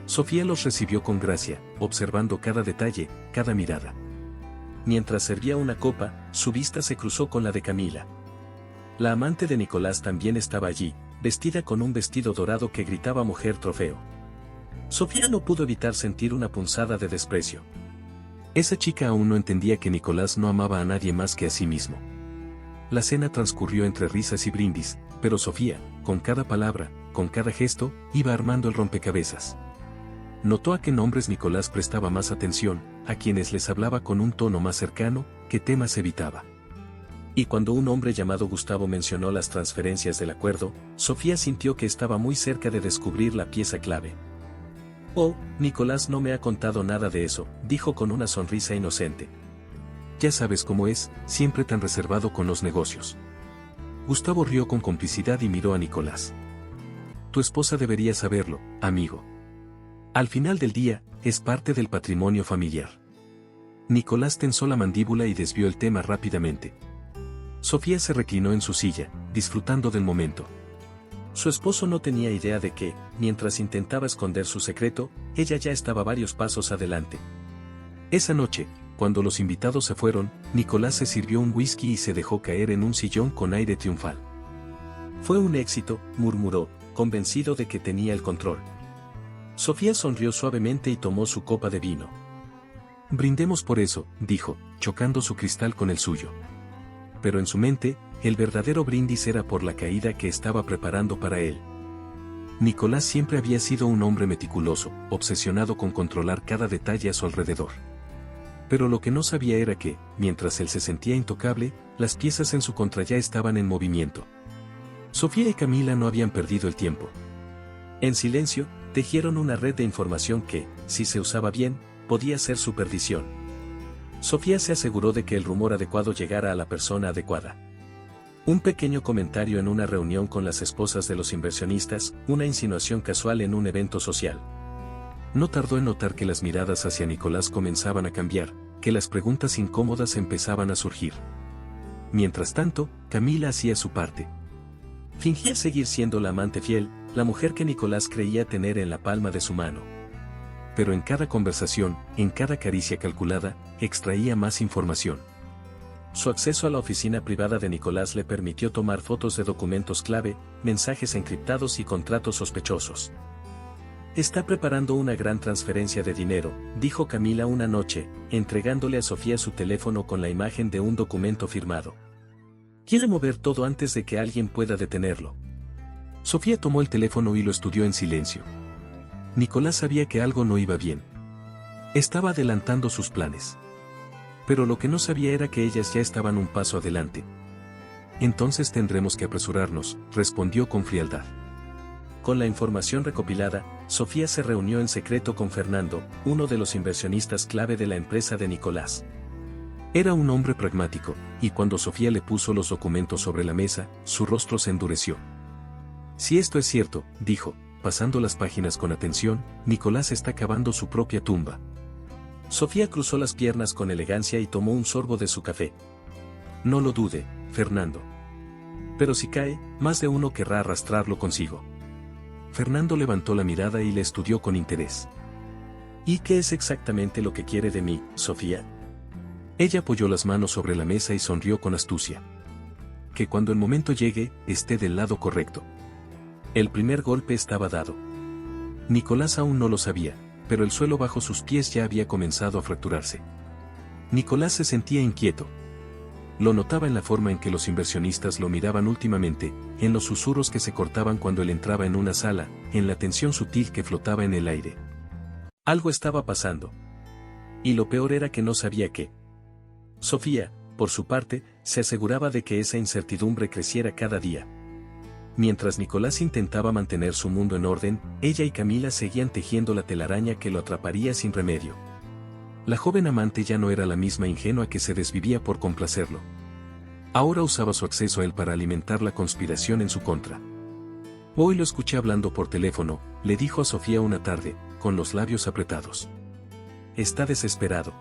Sofía los recibió con gracia, observando cada detalle, cada mirada. Mientras servía una copa, su vista se cruzó con la de Camila. La amante de Nicolás también estaba allí, vestida con un vestido dorado que gritaba mujer trofeo. Sofía no pudo evitar sentir una punzada de desprecio. Esa chica aún no entendía que Nicolás no amaba a nadie más que a sí mismo. La cena transcurrió entre risas y brindis, pero Sofía, con cada palabra, con cada gesto, iba armando el rompecabezas. Notó a qué nombres Nicolás prestaba más atención, a quienes les hablaba con un tono más cercano, qué temas evitaba. Y cuando un hombre llamado Gustavo mencionó las transferencias del acuerdo, Sofía sintió que estaba muy cerca de descubrir la pieza clave. «Oh, Nicolás no me ha contado nada de eso», dijo con una sonrisa inocente. «Ya sabes cómo es, siempre tan reservado con los negocios». Gustavo rió con complicidad y miró a Nicolás. «Tu esposa debería saberlo, amigo. Al final del día, es parte del patrimonio familiar». Nicolás tensó la mandíbula y desvió el tema rápidamente. Sofía se reclinó en su silla, disfrutando del momento. Su esposo no tenía idea de que, mientras intentaba esconder su secreto, ella ya estaba varios pasos adelante. Esa noche, cuando los invitados se fueron, Nicolás se sirvió un whisky y se dejó caer en un sillón con aire triunfal. «Fue un éxito», murmuró, convencido de que tenía el control. Sofía sonrió suavemente y tomó su copa de vino. «Brindemos por eso», dijo, chocando su cristal con el suyo. Pero en su mente, el verdadero brindis era por la caída que estaba preparando para él. Nicolás siempre había sido un hombre meticuloso, obsesionado con controlar cada detalle a su alrededor. Pero lo que no sabía era que, mientras él se sentía intocable, las piezas en su contra ya estaban en movimiento. Sofía y Camila no habían perdido el tiempo. En silencio, tejieron una red de información que, si se usaba bien, podía ser su perdición. Sofía se aseguró de que el rumor adecuado llegara a la persona adecuada. Un pequeño comentario en una reunión con las esposas de los inversionistas, una insinuación casual en un evento social. No tardó en notar que las miradas hacia Nicolás comenzaban a cambiar, que las preguntas incómodas empezaban a surgir. Mientras tanto, Camila hacía su parte. Fingía seguir siendo la amante fiel, la mujer que Nicolás creía tener en la palma de su mano. Pero en cada conversación, en cada caricia calculada, extraía más información. Su acceso a la oficina privada de Nicolás le permitió tomar fotos de documentos clave, mensajes encriptados y contratos sospechosos. «Está preparando una gran transferencia de dinero», dijo Camila una noche, entregándole a Sofía su teléfono con la imagen de un documento firmado. «Quiere mover todo antes de que alguien pueda detenerlo». Sofía tomó el teléfono y lo estudió en silencio. Nicolás sabía que algo no iba bien. Estaba adelantando sus planes. Pero lo que no sabía era que ellas ya estaban un paso adelante. «Entonces tendremos que apresurarnos», respondió con frialdad. Con la información recopilada, Sofía se reunió en secreto con Fernando, uno de los inversionistas clave de la empresa de Nicolás. Era un hombre pragmático, y cuando Sofía le puso los documentos sobre la mesa, su rostro se endureció. «Si esto es cierto», dijo, pasando las páginas con atención, «Nicolás está cavando su propia tumba». Sofía cruzó las piernas con elegancia y tomó un sorbo de su café. «No lo dude, Fernando. Pero si cae, más de uno querrá arrastrarlo consigo». Fernando levantó la mirada y le estudió con interés. «¿Y qué es exactamente lo que quiere de mí, Sofía?». Ella apoyó las manos sobre la mesa y sonrió con astucia. «Que cuando el momento llegue, esté del lado correcto». El primer golpe estaba dado. Nicolás aún no lo sabía, pero el suelo bajo sus pies ya había comenzado a fracturarse. Nicolás se sentía inquieto. Lo notaba en la forma en que los inversionistas lo miraban últimamente, en los susurros que se cortaban cuando él entraba en una sala, en la tensión sutil que flotaba en el aire. Algo estaba pasando. Y lo peor era que no sabía qué. Sofía, por su parte, se aseguraba de que esa incertidumbre creciera cada día. Mientras Nicolás intentaba mantener su mundo en orden, ella y Camila seguían tejiendo la telaraña que lo atraparía sin remedio. La joven amante ya no era la misma ingenua que se desvivía por complacerlo. Ahora usaba su acceso a él para alimentar la conspiración en su contra. «Hoy lo escuché hablando por teléfono», le dijo a Sofía una tarde, con los labios apretados. «Está desesperado.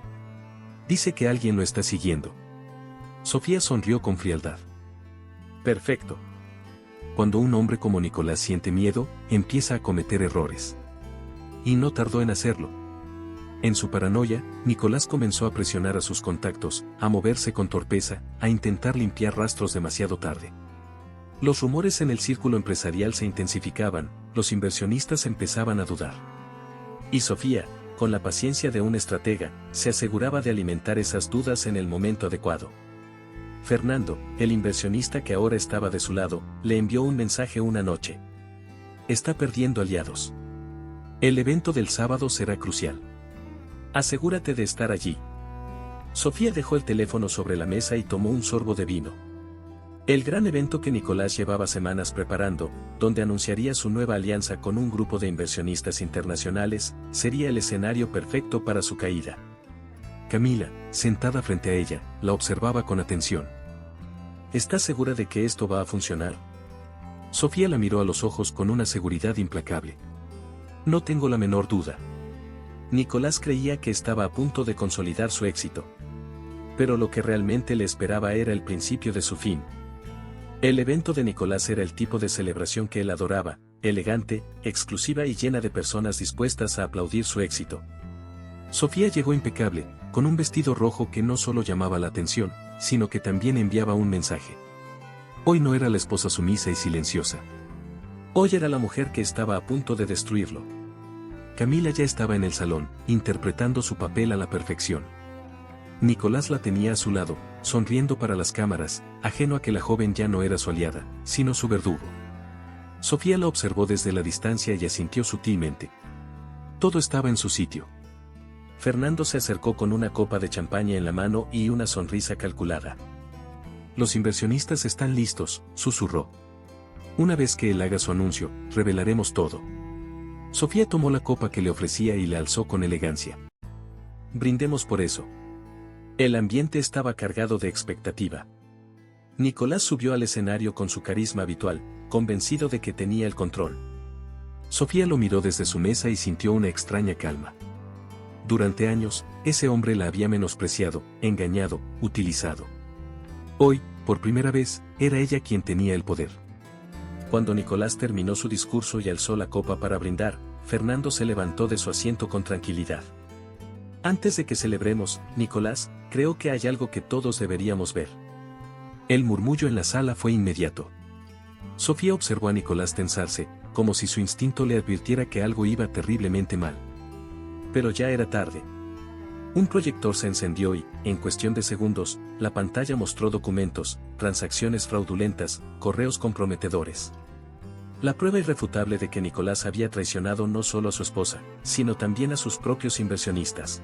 Dice que alguien lo está siguiendo». Sofía sonrió con frialdad. Perfecto. Cuando un hombre como Nicolás siente miedo, empieza a cometer errores. Y no tardó en hacerlo. En su paranoia, Nicolás comenzó a presionar a sus contactos, a moverse con torpeza, a intentar limpiar rastros demasiado tarde. Los rumores en el círculo empresarial se intensificaban, los inversionistas empezaban a dudar. Y Sofía, con la paciencia de un estratega, se aseguraba de alimentar esas dudas en el momento adecuado. Fernando, el inversionista que ahora estaba de su lado, le envió un mensaje una noche. Está perdiendo aliados. El evento del sábado será crucial. Asegúrate de estar allí. Sofía dejó el teléfono sobre la mesa y tomó un sorbo de vino. El gran evento que Nicolás llevaba semanas preparando, donde anunciaría su nueva alianza con un grupo de inversionistas internacionales, sería el escenario perfecto para su caída. Camila, sentada frente a ella, la observaba con atención. ¿Estás segura de que esto va a funcionar? Sofía la miró a los ojos con una seguridad implacable. No tengo la menor duda. Nicolás creía que estaba a punto de consolidar su éxito. Pero lo que realmente le esperaba era el principio de su fin. El evento de Nicolás era el tipo de celebración que él adoraba, elegante, exclusiva y llena de personas dispuestas a aplaudir su éxito. Sofía llegó impecable, con un vestido rojo que no solo llamaba la atención, sino que también enviaba un mensaje. Hoy no era la esposa sumisa y silenciosa. Hoy era la mujer que estaba a punto de destruirlo. Camila ya estaba en el salón, interpretando su papel a la perfección. Nicolás la tenía a su lado, sonriendo para las cámaras, ajeno a que la joven ya no era su aliada, sino su verdugo. Sofía la observó desde la distancia y asintió sutilmente. Todo estaba en su sitio. Fernando se acercó con una copa de champaña en la mano y una sonrisa calculada. Los inversionistas están listos, susurró. Una vez que él haga su anuncio, revelaremos todo. Sofía tomó la copa que le ofrecía y la alzó con elegancia. Brindemos por eso. El ambiente estaba cargado de expectativa. Nicolás subió al escenario con su carisma habitual, convencido de que tenía el control. Sofía lo miró desde su mesa y sintió una extraña calma. Durante años, ese hombre la había menospreciado, engañado, utilizado. Hoy, por primera vez, era ella quien tenía el poder. Cuando Nicolás terminó su discurso y alzó la copa para brindar, Fernando se levantó de su asiento con tranquilidad. Antes de que celebremos, Nicolás, creo que hay algo que todos deberíamos ver. El murmullo en la sala fue inmediato. Sofía observó a Nicolás tensarse, como si su instinto le advirtiera que algo iba terriblemente mal. Pero ya era tarde. Un proyector se encendió y, en cuestión de segundos, la pantalla mostró documentos, transacciones fraudulentas, correos comprometedores. La prueba irrefutable de que Nicolás había traicionado no solo a su esposa, sino también a sus propios inversionistas.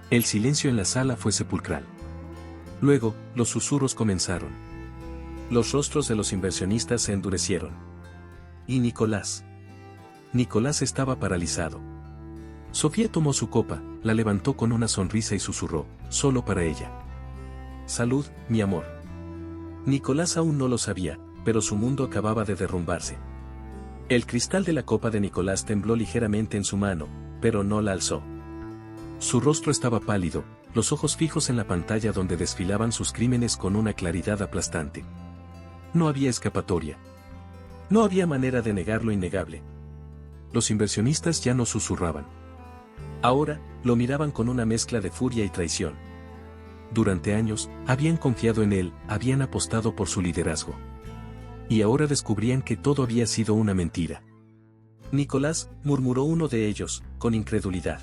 El silencio en la sala fue sepulcral. Luego, los susurros comenzaron. Los rostros de los inversionistas se endurecieron. ¿Y Nicolás? Nicolás estaba paralizado. Sofía tomó su copa, la levantó con una sonrisa y susurró, solo para ella. Salud, mi amor. Nicolás aún no lo sabía, pero su mundo acababa de derrumbarse. El cristal de la copa de Nicolás tembló ligeramente en su mano, pero no la alzó. Su rostro estaba pálido, los ojos fijos en la pantalla donde desfilaban sus crímenes con una claridad aplastante. No había escapatoria. No había manera de negar lo innegable. Los inversionistas ya no susurraban. Ahora, lo miraban con una mezcla de furia y traición. Durante años, habían confiado en él, habían apostado por su liderazgo. Y ahora descubrían que todo había sido una mentira. Nicolás, murmuró uno de ellos, con incredulidad.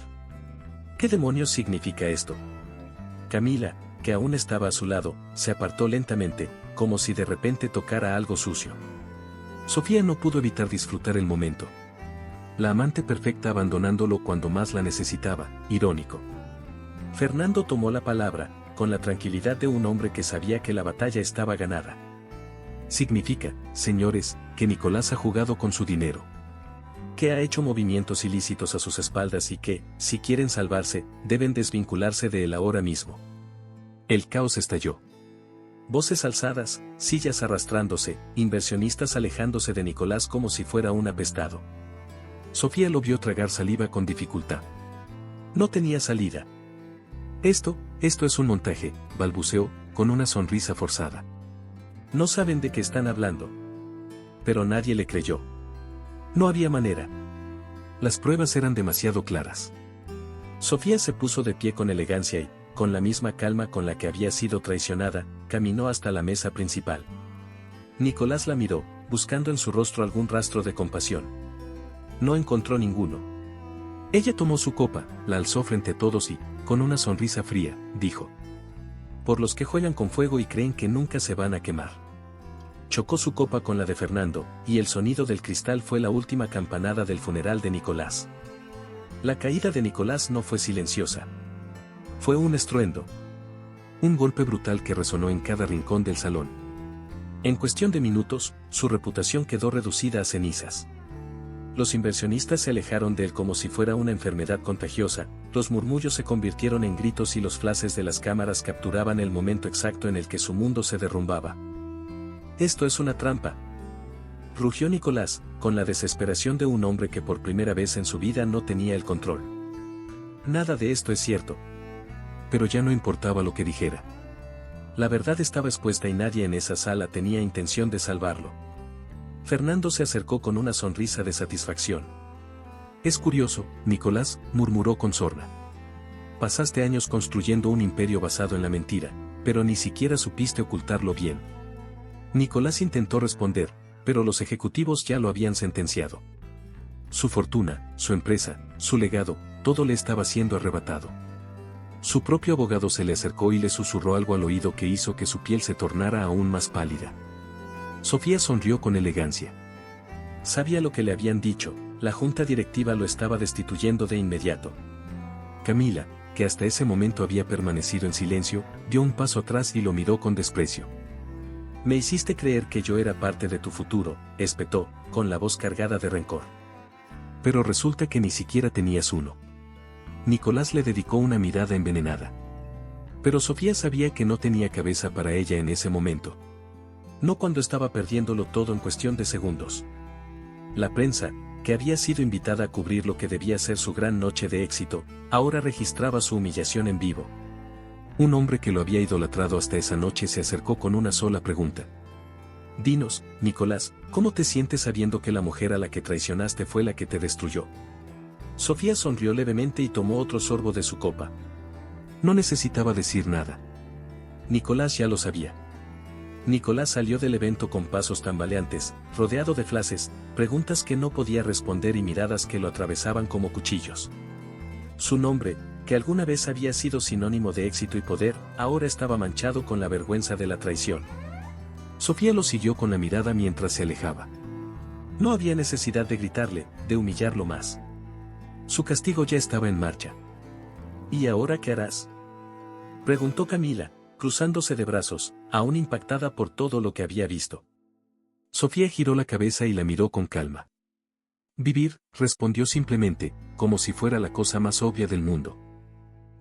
¿Qué demonios significa esto? Camila, que aún estaba a su lado, se apartó lentamente, como si de repente tocara algo sucio. Sofía no pudo evitar disfrutar el momento. La amante perfecta abandonándolo cuando más la necesitaba, irónico. Fernando tomó la palabra, con la tranquilidad de un hombre que sabía que la batalla estaba ganada. Significa, señores, que Nicolás ha jugado con su dinero. Que ha hecho movimientos ilícitos a sus espaldas y que, si quieren salvarse, deben desvincularse de él ahora mismo. El caos estalló. Voces alzadas, sillas arrastrándose, inversionistas alejándose de Nicolás como si fuera un apestado. Sofía lo vio tragar saliva con dificultad. No tenía salida. Esto es un montaje, balbuceó, con una sonrisa forzada. No saben de qué están hablando. Pero nadie le creyó. No había manera. Las pruebas eran demasiado claras. Sofía se puso de pie con elegancia y, con la misma calma con la que había sido traicionada, caminó hasta la mesa principal. Nicolás la miró, buscando en su rostro algún rastro de compasión. No encontró ninguno. Ella tomó su copa, la alzó frente a todos y, con una sonrisa fría, dijo: por los que juegan con fuego y creen que nunca se van a quemar. Chocó su copa con la de Fernando, y el sonido del cristal fue la última campanada del funeral de Nicolás. La caída de Nicolás no fue silenciosa. Fue un estruendo. Un golpe brutal que resonó en cada rincón del salón. En cuestión de minutos, su reputación quedó reducida a cenizas. Los inversionistas se alejaron de él como si fuera una enfermedad contagiosa, los murmullos se convirtieron en gritos y los flashes de las cámaras capturaban el momento exacto en el que su mundo se derrumbaba. «Esto es una trampa», rugió Nicolás, con la desesperación de un hombre que por primera vez en su vida no tenía el control. «Nada de esto es cierto». Pero ya no importaba lo que dijera. La verdad estaba expuesta y nadie en esa sala tenía intención de salvarlo. Fernando se acercó con una sonrisa de satisfacción. «Es curioso, Nicolás», murmuró con sorna. «Pasaste años construyendo un imperio basado en la mentira, pero ni siquiera supiste ocultarlo bien». Nicolás intentó responder, pero los ejecutivos ya lo habían sentenciado. Su fortuna, su empresa, su legado, todo le estaba siendo arrebatado. Su propio abogado se le acercó y le susurró algo al oído que hizo que su piel se tornara aún más pálida. Sofía sonrió con elegancia. Sabía lo que le habían dicho, la junta directiva lo estaba destituyendo de inmediato. Camila, que hasta ese momento había permanecido en silencio, dio un paso atrás y lo miró con desprecio. «Me hiciste creer que yo era parte de tu futuro», espetó, con la voz cargada de rencor. «Pero resulta que ni siquiera tenías uno». Nicolás le dedicó una mirada envenenada. Pero Sofía sabía que no tenía cabeza para ella en ese momento. No cuando estaba perdiéndolo todo en cuestión de segundos. La prensa, que había sido invitada a cubrir lo que debía ser su gran noche de éxito, ahora registraba su humillación en vivo. Un hombre que lo había idolatrado hasta esa noche se acercó con una sola pregunta. «Dinos, Nicolás, ¿cómo te sientes sabiendo que la mujer a la que traicionaste fue la que te destruyó?» Sofía sonrió levemente y tomó otro sorbo de su copa. No necesitaba decir nada. Nicolás ya lo sabía. Nicolás salió del evento con pasos tambaleantes, rodeado de flashes, preguntas que no podía responder y miradas que lo atravesaban como cuchillos. Su nombre, que alguna vez había sido sinónimo de éxito y poder, ahora estaba manchado con la vergüenza de la traición. Sofía lo siguió con la mirada mientras se alejaba. No había necesidad de gritarle, de humillarlo más. Su castigo ya estaba en marcha. «¿Y ahora qué harás?», preguntó Camila, cruzándose de brazos, aún impactada por todo lo que había visto. Sofía giró la cabeza y la miró con calma. «Vivir», respondió simplemente, como si fuera la cosa más obvia del mundo.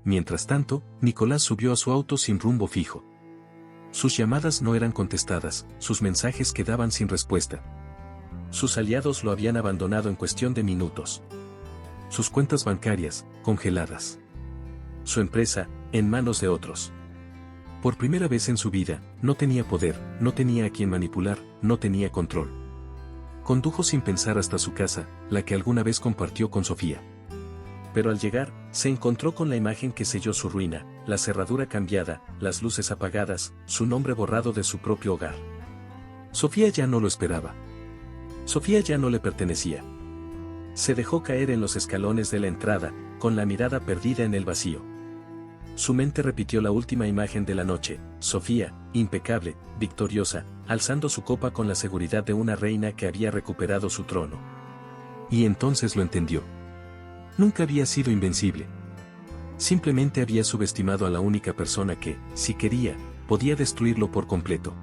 Mientras tanto, Nicolás subió a su auto sin rumbo fijo. Sus llamadas no eran contestadas, sus mensajes quedaban sin respuesta. Sus aliados lo habían abandonado en cuestión de minutos. Sus cuentas bancarias, congeladas. Su empresa, en manos de otros. Por primera vez en su vida, no tenía poder, no tenía a quien manipular, no tenía control. Condujo sin pensar hasta su casa, la que alguna vez compartió con Sofía. Pero al llegar, se encontró con la imagen que selló su ruina, la cerradura cambiada, las luces apagadas, su nombre borrado de su propio hogar. Sofía ya no lo esperaba. Sofía ya no le pertenecía. Se dejó caer en los escalones de la entrada, con la mirada perdida en el vacío. Su mente repitió la última imagen de la noche, Sofía, impecable, victoriosa, alzando su copa con la seguridad de una reina que había recuperado su trono. Y entonces lo entendió. Nunca había sido invencible. Simplemente había subestimado a la única persona que, si quería, podía destruirlo por completo.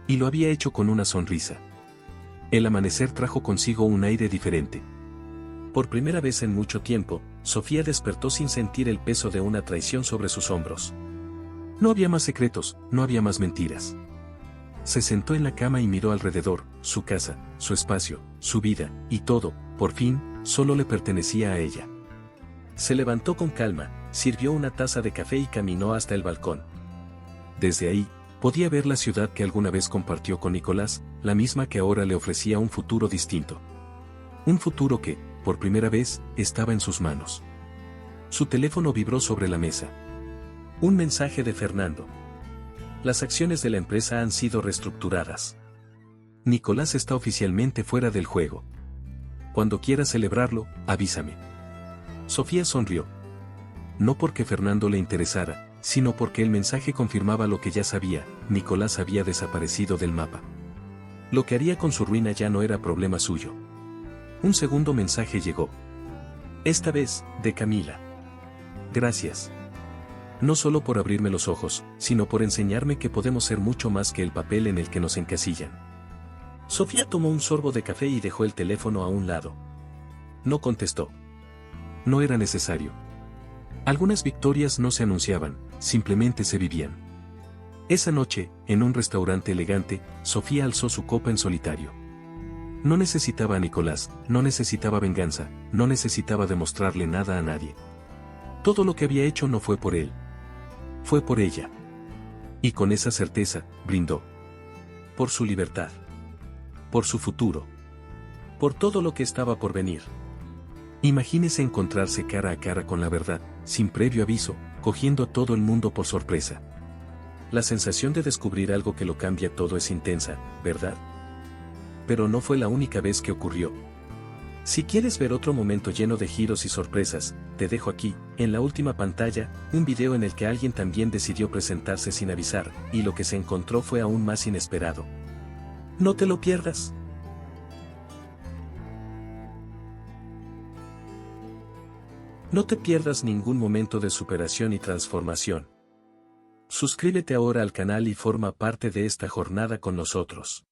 Y lo había hecho con una sonrisa. El amanecer trajo consigo un aire diferente. Por primera vez en mucho tiempo, Sofía despertó sin sentir el peso de una traición sobre sus hombros. No había más secretos, no había más mentiras. Se sentó en la cama y miró alrededor, su casa, su espacio, su vida, y todo, por fin, solo le pertenecía a ella. Se levantó con calma, sirvió una taza de café y caminó hasta el balcón. Desde ahí, podía ver la ciudad que alguna vez compartió con Nicolás, la misma que ahora le ofrecía un futuro distinto. Un futuro que, por primera vez, estaba en sus manos. Su teléfono vibró sobre la mesa. Un mensaje de Fernando. Las acciones de la empresa han sido reestructuradas. Nicolás está oficialmente fuera del juego. Cuando quieras celebrarlo, avísame. Sofía sonrió. No porque Fernando le interesara, sino porque el mensaje confirmaba lo que ya sabía: Nicolás había desaparecido del mapa. Lo que haría con su ruina ya no era problema suyo. Un segundo mensaje llegó. Esta vez, de Camila. Gracias. No solo por abrirme los ojos, sino por enseñarme que podemos ser mucho más que el papel en el que nos encasillan. Sofía tomó un sorbo de café y dejó el teléfono a un lado. No contestó. No era necesario. Algunas victorias no se anunciaban, simplemente se vivían. Esa noche, en un restaurante elegante, Sofía alzó su copa en solitario. No necesitaba a Nicolás, no necesitaba venganza, no necesitaba demostrarle nada a nadie. Todo lo que había hecho no fue por él. Fue por ella. Y con esa certeza, brindó. Por su libertad. Por su futuro. Por todo lo que estaba por venir. Imagínese encontrarse cara a cara con la verdad, sin previo aviso, cogiendo a todo el mundo por sorpresa. La sensación de descubrir algo que lo cambia todo es intensa, ¿verdad? Pero no fue la única vez que ocurrió. Si quieres ver otro momento lleno de giros y sorpresas, te dejo aquí, en la última pantalla, un video en el que alguien también decidió presentarse sin avisar, y lo que se encontró fue aún más inesperado. No te lo pierdas. No te pierdas ningún momento de superación y transformación. Suscríbete ahora al canal y forma parte de esta jornada con nosotros.